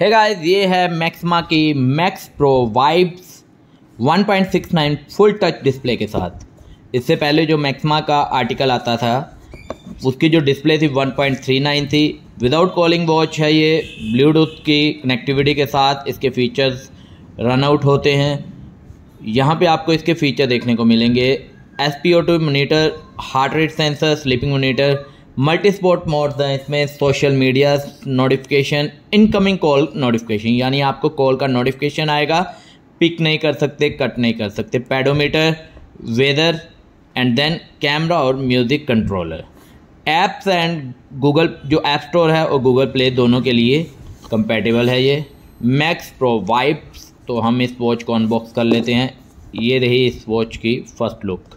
Hey guys, ये है maxima की max pro vibes 1.69 full touch display के साथ। इससे पहले जो मैक्सिमा का आर्टिकल आता था उसकी जो डिस्प्ले थी 1.39 थी। विदाउट कॉलिंग वॉच है ये, ब्लूटूथ की कनेक्टिविटी के साथ इसके फीचर्स रन आउट होते हैं। यहाँ पे आपको इसके फीचर देखने को मिलेंगे। SpO2 monitor, heart rate sensor, sleeping monitor, multi sport modes हैं इसमें, social media notification, incoming call notification, यानी आपको कॉल का नोटिफिकेशन आएगा, पिक नहीं कर सकते, कट नहीं कर सकते, pedometer, weather and then camera और music controller. Apps and Google जो ऐप स्टोर है और गूगल प्ले दोनों के लिए कंपैटिबल है ये मैक्स प्रो वाइब्स। तो हम इस वॉच को अनबॉक्स कर लेते हैं। ये रही इस वॉच की फर्स्ट लुक।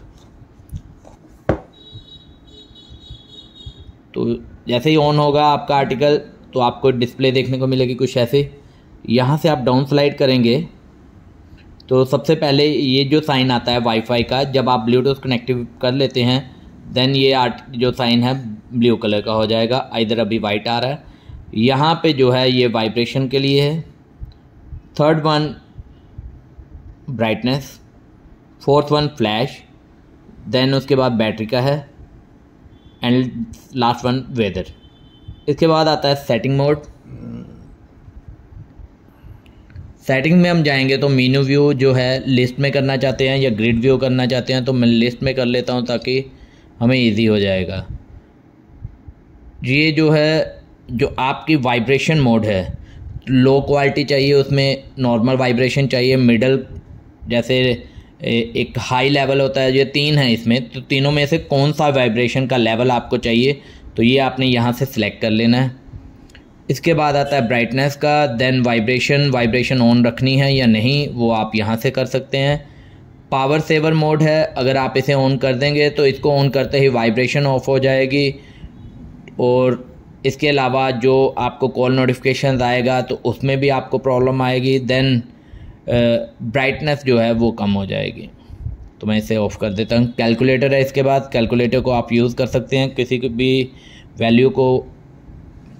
तो जैसे ही ऑन होगा आपका आर्टिकल तो आपको डिस्प्ले देखने को मिलेगी कुछ ऐसे। यहाँ से आप डाउन स्लाइड करेंगे तो सबसे पहले ये जो साइन आता है वाईफाई का, जब आप ब्लूटूथ कनेक्टिव कर लेते हैं देन ये जो साइन है ब्लू कलर का हो जाएगा। इधर अभी वाइट आ रहा है। यहाँ पे जो है ये वाइब्रेशन के लिए है। Third one brightness, fourth one flash, then उसके बाद बैटरी का है एंड लास्ट वन वेदर। इसके बाद आता है सेटिंग मोड। सेटिंग में हम जाएंगे तो मेनू व्यू जो है लिस्ट में करना चाहते हैं या ग्रिड व्यू करना चाहते हैं तो मैं लिस्ट में कर लेता हूं ताकि हमें इजी हो जाएगा। ये जो है जो आपकी वाइब्रेशन मोड है, लो क्वालिटी चाहिए उसमें, नॉर्मल वाइब्रेशन चाहिए, मिडल, जैसे एक हाई लेवल होता है, ये तीन है इसमें, तो तीनों में से कौन सा वाइब्रेशन का लेवल आपको चाहिए तो ये आपने यहाँ से सिलेक्ट कर लेना है। इसके बाद आता है ब्राइटनेस का, देन वाइब्रेशन ऑन रखनी है या नहीं वो आप यहाँ से कर सकते हैं। पावर सेवर मोड है, अगर आप इसे ऑन कर देंगे तो इसको ऑन करते ही वाइब्रेशन ऑफ हो जाएगी और इसके अलावा जो आपको कॉल नोटिफिकेशन आएगा तो उसमें भी आपको प्रॉब्लम आएगी। देन ब्राइटनेस जो है वो कम हो जाएगी। तो मैं इसे ऑफ़ कर देता हूँ। कैलकुलेटर है इसके बाद, कैलकुलेटर को आप यूज़ कर सकते हैं किसी भी वैल्यू को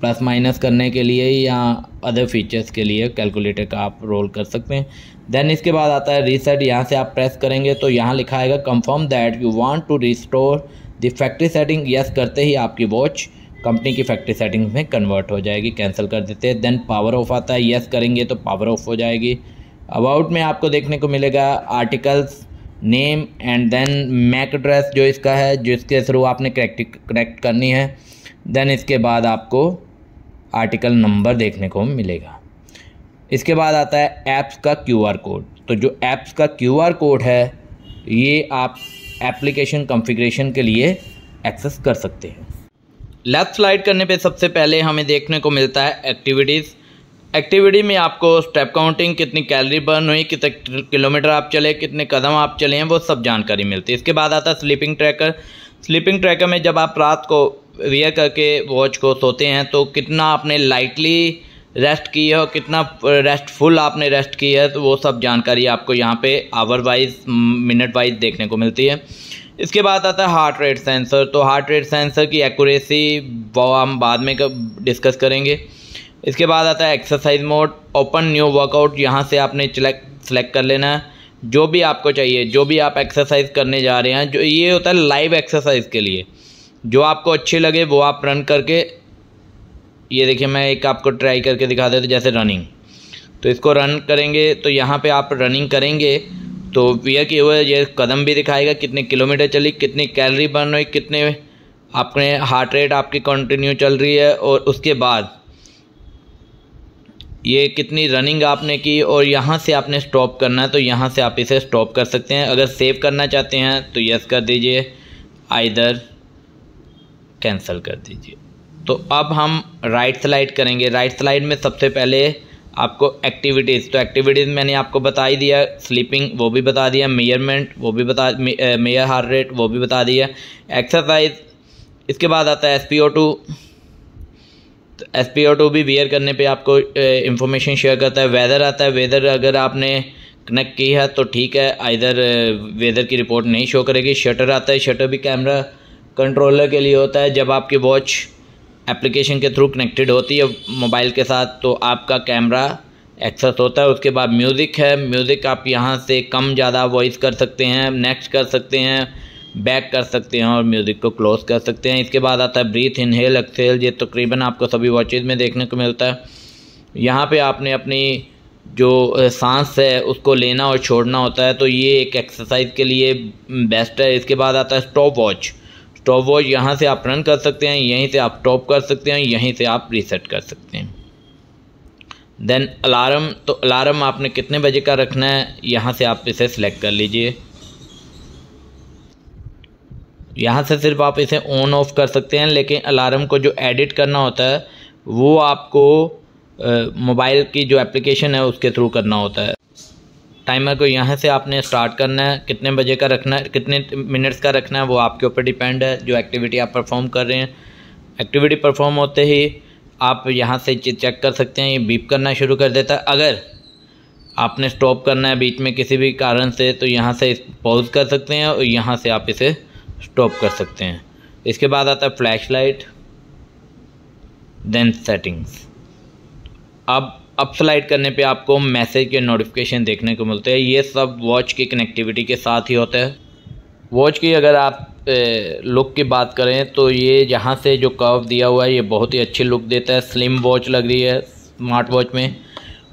प्लस माइनस करने के लिए या अदर फीचर्स के लिए कैलकुलेटर का आप रोल कर सकते हैं। देन इसके बाद आता है रीसेट। यहाँ से आप प्रेस करेंगे तो यहाँ लिखा आएगा confirm that you want to restore the factory setting. Yes करते ही आपकी वॉच कंपनी की फैक्ट्री सेटिंग में कन्वर्ट हो जाएगी। कैंसिल कर देते हैं। देन पावर ऑफ आता है, यस करेंगे तो पावर ऑफ हो जाएगी। अबाउट में आपको देखने को मिलेगा articles, name and then MAC address जो इसका है, जिसके थ्रू आपने कनेक्ट करनी है। देन इसके बाद आपको आर्टिकल नंबर देखने को मिलेगा। इसके बाद आता है ऐप्स का QR कोड। तो जो ऐप्स का QR कोड है ये आप एप्लीकेशन कॉन्फ़िगरेशन के लिए एक्सेस कर सकते हैं। लेफ्ट स्लाइड करने पे सबसे पहले हमें देखने को मिलता है एक्टिविटीज़। एक्टिविटी में आपको स्टेप काउंटिंग, कितनी कैलोरी बर्न हुई, कितने किलोमीटर आप चले, कितने कदम आप चले हैं, वो सब जानकारी मिलती है। इसके बाद आता है स्लीपिंग ट्रैकर। स्लीपिंग ट्रैकर में जब आप रात को वेयर करके वॉच को सोते हैं तो कितना आपने लाइटली रेस्ट की है और कितना रेस्टफुल आपने रेस्ट की है, तो वो सब जानकारी आपको यहाँ पे आवर वाइज, मिनट वाइज देखने को मिलती है। इसके बाद आता है हार्ट रेट सेंसर। तो हार्ट रेट सेंसर की एक्यूरेसी वो हम बाद में डिस्कस करेंगे। इसके बाद आता है exercise mode, open new workout. यहाँ से आपने सेलेक्ट कर लेना है जो भी आपको चाहिए, जो भी आप एक्सरसाइज करने जा रहे हैं। जो ये होता है लाइव एक्सरसाइज के लिए, जो आपको अच्छे लगे वो आप रन करके, ये देखिए मैं एक आपको ट्राई करके दिखा देता, जैसे रनिंग। तो इसको रन करेंगे तो यहाँ पे आप रनिंग करेंगे तो वियर किए हुए ये कदम भी दिखाएगा, कितने किलोमीटर चली, कितनी कैलोरी बर्न हुई, कितने आपने हार्ट रेट आपकी कंटिन्यू चल रही है और उसके बाद ये कितनी रनिंग आपने की और यहाँ से आपने स्टॉप करना है तो यहाँ से आप इसे स्टॉप कर सकते हैं। अगर सेव करना चाहते हैं तो यस कर दीजिए, आइदर कैंसिल कर दीजिए। तो अब हम राइट स्लाइड करेंगे। राइट स्लाइड में सबसे पहले आपको एक्टिविटीज़, तो एक्टिविटीज़ मैंने आपको बता ही दिया, स्लीपिंग वो भी बता दिया, मेजरमेंट वो भी बता, मेजर हार्ट रेट वो भी बता दिया, एक्सरसाइज। इसके बाद आता है SpO2। तो SpO2 भी वेयर करने पे आपको इंफॉर्मेशन शेयर करता है। वेदर आता है, वेदर अगर आपने कनेक्ट की है तो ठीक है, आइदर वेदर की रिपोर्ट नहीं शो करेगी। शटर आता है, शटर भी कैमरा कंट्रोलर के लिए होता है। जब आपकी वॉच एप्लीकेशन के थ्रू कनेक्टेड होती है मोबाइल के साथ, तो आपका कैमरा एक्सेस होता है। उसके बाद म्यूज़िक है, म्यूज़िक आप यहाँ से कम ज़्यादा वॉइस कर सकते हैं, नेक्स्ट कर सकते हैं, बैक कर सकते हैं और म्यूज़िक को क्लोज कर सकते हैं। इसके बाद आता है ब्रीथ, इनहेल, एक्सहेल। ये तकरीबन आपको सभी वॉचेज़ में देखने को मिलता है। यहाँ पे आपने अपनी जो सांस है उसको लेना और छोड़ना होता है, तो ये एक एक्सरसाइज के लिए बेस्ट है। इसके बाद आता है स्टॉप वॉच। स्टॉप वॉच यहाँ से आप रन कर सकते हैं, यहीं से आप स्टॉप कर सकते हैं, यहीं से आप रीसेट कर सकते हैं। देन अलार्म, तो अलार्म आपने कितने बजे का रखना है, यहाँ से आप इसे सिलेक्ट कर लीजिए। यहाँ से सिर्फ आप इसे ऑन ऑफ कर सकते हैं, लेकिन अलार्म को जो एडिट करना होता है वो आपको मोबाइल की जो एप्लीकेशन है उसके थ्रू करना होता है। टाइमर को यहाँ से आपने स्टार्ट करना है, कितने बजे का रखना है, कितने मिनट्स का रखना है वो आपके ऊपर डिपेंड है, जो एक्टिविटी आप परफॉर्म कर रहे हैं। एक्टिविटी परफॉर्म होते ही आप यहाँ से चेक कर सकते हैं, ये बीप करना शुरू कर देता है। अगर आपने स्टॉप करना है बीच में किसी भी कारण से, तो यहाँ से पॉज कर सकते हैं और यहाँ से आप इसे स्टॉप कर सकते हैं। इसके बाद आता है फ्लैश लाइट, देन सेटिंग्स। अब स्लाइड करने पे आपको मैसेज के नोटिफिकेशन देखने को मिलते हैं। ये सब वॉच की कनेक्टिविटी के साथ ही होता है। वॉच की अगर आप लुक की बात करें तो ये यहाँ से जो कर्व दिया हुआ है ये बहुत ही अच्छी लुक देता है। स्लिम वॉच लग रही है स्मार्ट वॉच में।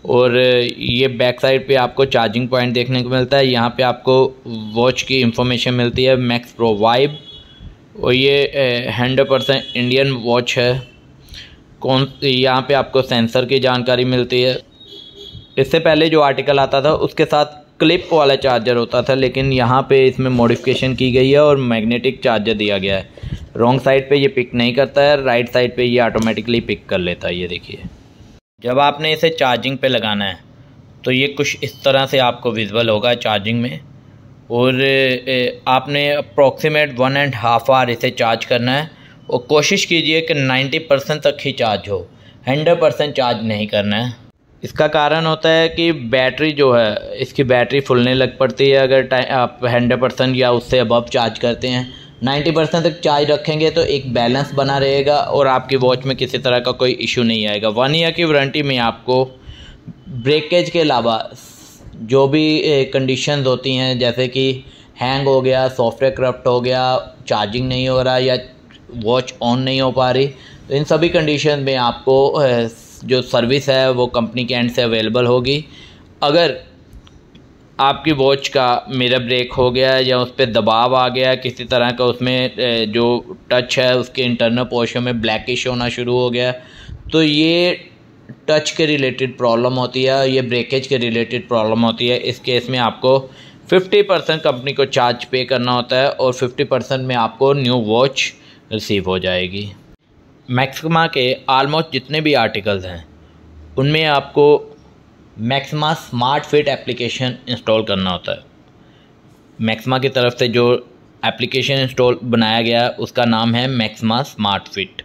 और ये बैक साइड पे आपको चार्जिंग पॉइंट देखने को मिलता है। यहाँ पे आपको वॉच की इंफॉर्मेशन मिलती है, मैक्स प्रो वाइब। और ये 100% इंडियन वॉच है। यहाँ पे आपको सेंसर की जानकारी मिलती है। इससे पहले जो आर्टिकल आता था उसके साथ क्लिप वाला चार्जर होता था, लेकिन यहाँ पे इसमें मॉडिफिकेशन की गई है और मैग्नेटिक चार्जर दिया गया है। रॉन्ग साइड पे ये पिक नहीं करता है, राइट साइड पे ये ऑटोमेटिकली पिक कर लेता है। ये देखिए, जब आपने इसे चार्जिंग पे लगाना है तो ये कुछ इस तरह से आपको विजुअल होगा चार्जिंग में। और आपने अप्रॉक्सीमेट 1.5 आवर इसे चार्ज करना है और कोशिश कीजिए कि 90% तक ही चार्ज हो, 100% चार्ज नहीं करना है। इसका कारण होता है कि बैटरी जो है इसकी बैटरी फूलने लग पड़ती है अगर आप 100% या उससे अबव चार्ज करते हैं। 90% तक चार्ज रखेंगे तो एक बैलेंस बना रहेगा और आपकी वॉच में किसी तरह का कोई इशू नहीं आएगा। 1 ईयर की वारंटी में आपको ब्रेकेज के अलावा जो भी कंडीशंस होती हैं, जैसे कि हैंग हो गया, सॉफ्टवेयर करप्ट हो गया, चार्जिंग नहीं हो रहा या वॉच ऑन नहीं हो पा रही, तो इन सभी कंडीशन में आपको जो सर्विस है वो कंपनी के एंड से अवेलेबल होगी। अगर आपकी वॉच का मिरर ब्रेक हो गया या उस पर दबाव आ गया किसी तरह का, उसमें जो टच है उसके इंटरनल पोर्शन में ब्लैकिश होना शुरू हो गया, तो ये टच के रिलेटेड प्रॉब्लम होती है, ये ब्रेकेज के रिलेटेड प्रॉब्लम होती है। इस केस में आपको 50% कंपनी को चार्ज पे करना होता है और 50% में आपको न्यू वॉच रिसीव हो जाएगी। मैक्सिमा के ऑलमोस्ट जितने भी आर्टिकल्स हैं उनमें आपको maxima smart fit application install करना होता है। मैक्सिमा की तरफ से जो एप्लीकेशन इंस्टॉल बनाया गया उसका नाम है मैक्सिमा स्मार्ट फिट।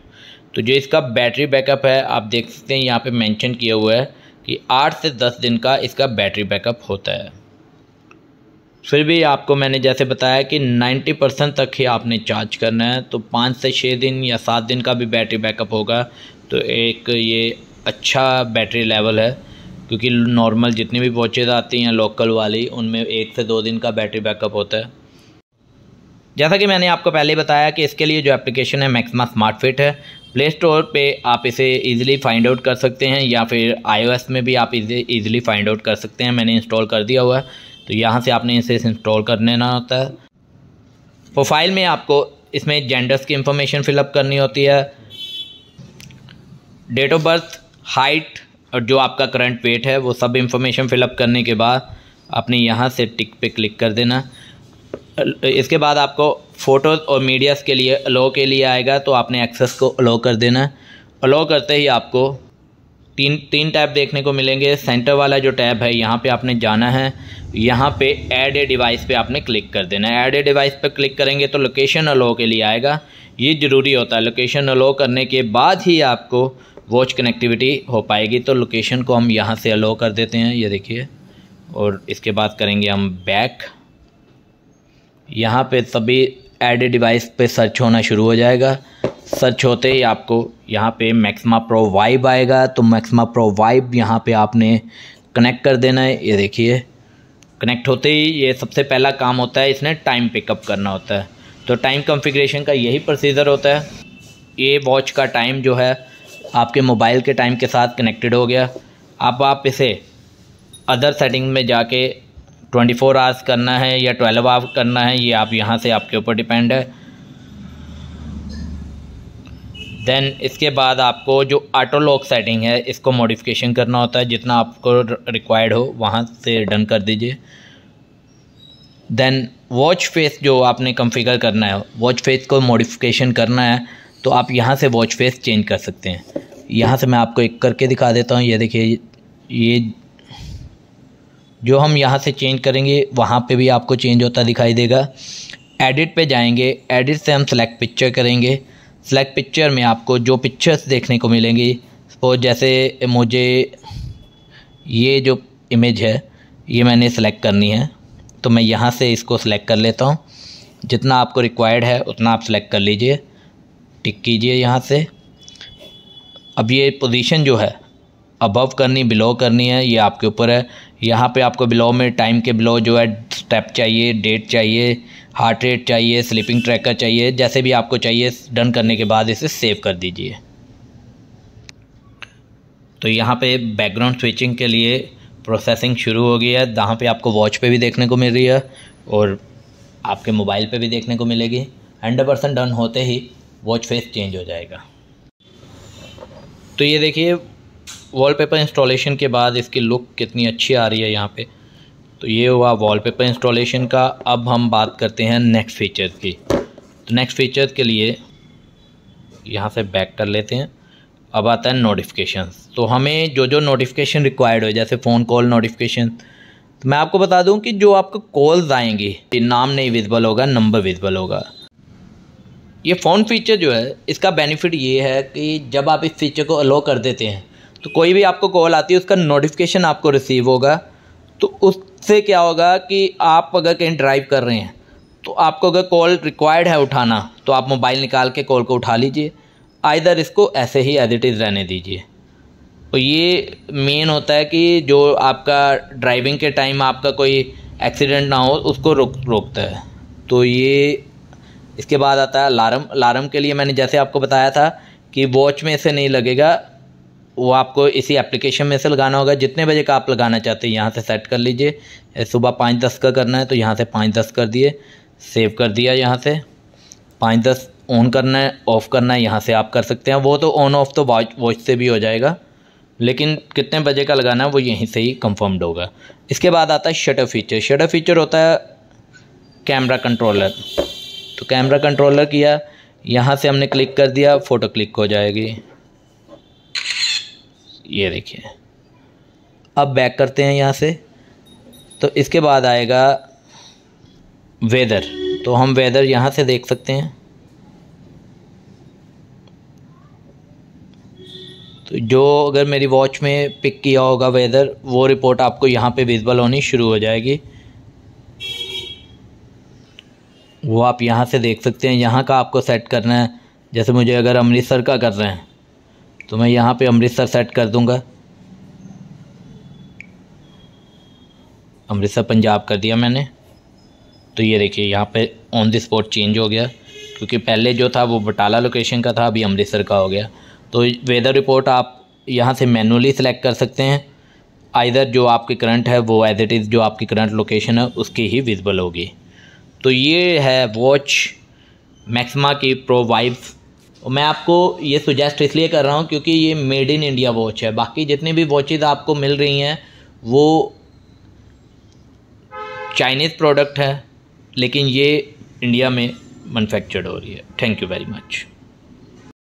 तो जो इसका बैटरी बैकअप है आप देख सकते हैं यहाँ पे मेंशन किया हुआ है कि 8 से 10 दिन का इसका बैटरी बैकअप होता है। फिर भी आपको मैंने जैसे बताया कि 90% तक ही आपने चार्ज करना है, तो 5 से 6 दिन या 7 दिन का भी बैटरी बैकअप होगा तो एक ये अच्छा बैटरी लेवल है। क्योंकि नॉर्मल जितनी भी वॉचेज़ आती हैं लोकल वाली उनमें 1 से 2 दिन का बैटरी बैकअप होता है। जैसा कि मैंने आपको पहले बताया कि इसके लिए जो एप्लीकेशन है मैक्सिमा स्मार्ट फिट है, प्ले स्टोर पे आप इसे इजीली फाइंड आउट कर सकते हैं या फिर iOS में भी आप इसे इजीली फाइंड आउट कर सकते हैं। मैंने इंस्टॉल कर दिया हुआ है, तो यहाँ से आपने इसे इंस्टॉल कर लेना होता है। प्रोफाइल में आपको इसमें जेंडर्स की इंफॉर्मेशन फिलअप करनी होती है, डेट ऑफ बर्थ, हाइट और जो आपका करंट वेट है वो सब इंफॉर्मेशन फिलअप करने के बाद आपने यहाँ से टिक पे क्लिक कर देना। इसके बाद आपको फ़ोटोज़ और मीडियाज़ के लिए अलो के लिए आएगा, तो आपने एक्सेस को अलो कर देना। अलो करते ही आपको तीन टैब देखने को मिलेंगे। सेंटर वाला जो टैब है यहाँ पे आपने जाना है, यहाँ पे ऐड ए डिवाइस पे आपने क्लिक कर देना है। ऐड ए डिवाइस पे क्लिक करेंगे तो लोकेशन अलो के लिए आएगा, ये ज़रूरी होता है। लोकेशन अलो करने के बाद ही आपको वॉच कनेक्टिविटी हो पाएगी। तो लोकेशन को हम यहाँ से अलो कर देते हैं, ये देखिए, और इसके बाद करेंगे हम बैक। यहाँ पे सभी ऐड ए डिवाइस पे सर्च होना शुरू हो जाएगा। सर्च होते ही आपको यहाँ पे मैक्सिमा प्रो वाइब आएगा। तो मैक्सिमा प्रो वाइब यहाँ पे आपने कनेक्ट कर देना है। ये देखिए कनेक्ट होते ही ये सबसे पहला काम होता है, इसने टाइम पिकअप करना होता है। तो टाइम कॉन्फ़िगरेशन का यही प्रोसीजर होता है। ये वॉच का टाइम जो है आपके मोबाइल के टाइम के साथ कनेक्टेड हो गया। अब आप इसे अदर सेटिंग में जाके 24 आवर्स करना है या 12 आवर्स करना है, ये आप यहाँ से आपके ऊपर डिपेंड है। देन इसके बाद आपको जो ऑटो लॉक सेटिंग है इसको मॉडिफिकेशन करना होता है, जितना आपको रिक्वायर्ड हो वहाँ से डन कर दीजिए। देन वॉच फेस जो आपने कॉन्फ़िगर करना है, वॉच फेस को मॉडिफिकेशन करना है तो आप यहाँ से वॉच फेस चेंज कर सकते हैं। यहाँ से मैं आपको एक करके दिखा देता हूँ। ये देखिए, ये जो हम यहाँ से चेंज करेंगे वहाँ पे भी आपको चेंज होता दिखाई देगा। एडिट पे जाएंगे, एडिट से हम सेलेक्ट पिक्चर करेंगे। सेलेक्ट पिक्चर में आपको जो पिक्चर्स देखने को मिलेंगी, सपोज जैसे मुझे ये जो इमेज है ये मैंने सेलेक्ट करनी है, तो मैं यहाँ से इसको सेलेक्ट कर लेता हूँ। जितना आपको रिक्वायर्ड है उतना आप सेलेक्ट कर लीजिए, टिक कीजिए यहाँ से। अब ये पोजीशन जो है अबव करनी बिलो करनी है, ये आपके ऊपर है। यहाँ पे आपको बिलो में टाइम के बिलो जो है स्टेप चाहिए, डेट चाहिए, हार्ट रेट चाहिए, स्लीपिंग ट्रैकर चाहिए, जैसे भी आपको चाहिए। डन करने के बाद इसे सेव कर दीजिए। तो यहाँ पे बैकग्राउंड स्विचिंग के लिए प्रोसेसिंग शुरू हो गई है, जहाँ पे आपको वॉच पे भी देखने को मिल रही है और आपके मोबाइल पे भी देखने को मिलेगी। 100% डन होते ही वॉच फेस चेंज हो जाएगा। तो ये देखिए वॉलपेपर इंस्टॉलेशन के बाद इसकी लुक कितनी अच्छी आ रही है यहाँ पे। तो ये हुआ वॉलपेपर इंस्टॉलेशन का। अब हम बात करते हैं नेक्स्ट फीचर्स की। तो नेक्स्ट फीचर्स के लिए यहाँ से बैक कर लेते हैं। अब आता है नोटिफिकेशंस। तो हमें जो जो नोटिफिकेशन रिक्वायर्ड हो, जैसे फ़ोन कॉल नोटिफिकेशन, तो मैं आपको बता दूं कि जो आपको कॉल्स आएंगी नाम नहीं विजिबल होगा, नंबर विजिबल होगा। ये फ़ोन फीचर जो है इसका बेनिफिट ये है कि जब आप इस फीचर को अलो कर देते हैं तो कोई भी आपको कॉल आती है उसका नोटिफिकेशन आपको रिसीव होगा। तो उससे क्या होगा कि आप अगर कहीं ड्राइव कर रहे हैं तो आपको अगर कॉल रिक्वायर्ड है उठाना तो आप मोबाइल निकाल के कॉल को उठा लीजिए, आइदर इसको ऐसे ही एज इट इज़ रहने दीजिए। तो ये मेन होता है कि जो आपका ड्राइविंग के टाइम आपका कोई एक्सीडेंट ना हो उसको रोकता है। तो ये इसके बाद आता है अलार्म। अलार्म के लिए मैंने जैसे आपको बताया था कि वॉच में से नहीं लगेगा, वो आपको इसी एप्लीकेशन में से लगाना होगा। जितने बजे का आप लगाना चाहते हैं यहाँ से सेट कर लीजिए। सुबह 5:10 का करना है तो यहाँ से 5:10 कर दिए, सेव कर दिया। यहाँ से 5:10 ऑन करना है, ऑफ़ करना है, यहाँ से आप कर सकते हैं। वो तो ऑन ऑफ तो वॉच से भी हो जाएगा, लेकिन कितने बजे का लगाना है वो यहीं से ही कंफर्म्ड होगा। इसके बाद आता है शटर फीचर। शटर फीचर होता है कैमरा कंट्रोलर। तो कैमरा कंट्रोलर किया, यहाँ से हमने क्लिक कर दिया, फ़ोटो क्लिक हो जाएगी। ये देखिए, अब बैक करते हैं यहाँ से। तो इसके बाद आएगा वेदर। तो हम वेदर यहाँ से देख सकते हैं। तो जो अगर मेरी वॉच में पिक किया होगा वेदर, वो रिपोर्ट आपको यहाँ पे विजिबल होनी शुरू हो जाएगी। वो आप यहाँ से देख सकते हैं। यहाँ का आपको सेट करना है। जैसे मुझे अगर अमृतसर का कर रहे हैं तो मैं यहाँ पे अमृतसर सेट कर दूँगा। अमृतसर पंजाब कर दिया मैंने। तो ये देखिए यहाँ पे ऑन द स्पॉट चेंज हो गया, क्योंकि पहले जो था वो बटाला लोकेशन का था, अभी अमृतसर का हो गया। तो वेदर रिपोर्ट आप यहाँ से मैनुअली सेलेक्ट कर सकते हैं। आइदर जो आपकी करंट है वो एज इट इज़ जो आपकी करंट लोकेशन है उसकी ही विजिबल होगी। तो ये है वॉच मैक्सिमा की प्रो वाइब। और मैं आपको ये सुजेस्ट इसलिए कर रहा हूँ क्योंकि ये मेड इन इंडिया वॉच है। बाकी जितनी भी वॉचेज़ आपको मिल रही हैं वो चाइनीज़ प्रोडक्ट है, लेकिन ये इंडिया में मैन्युफैक्चर्ड हो रही है। Thank you very much.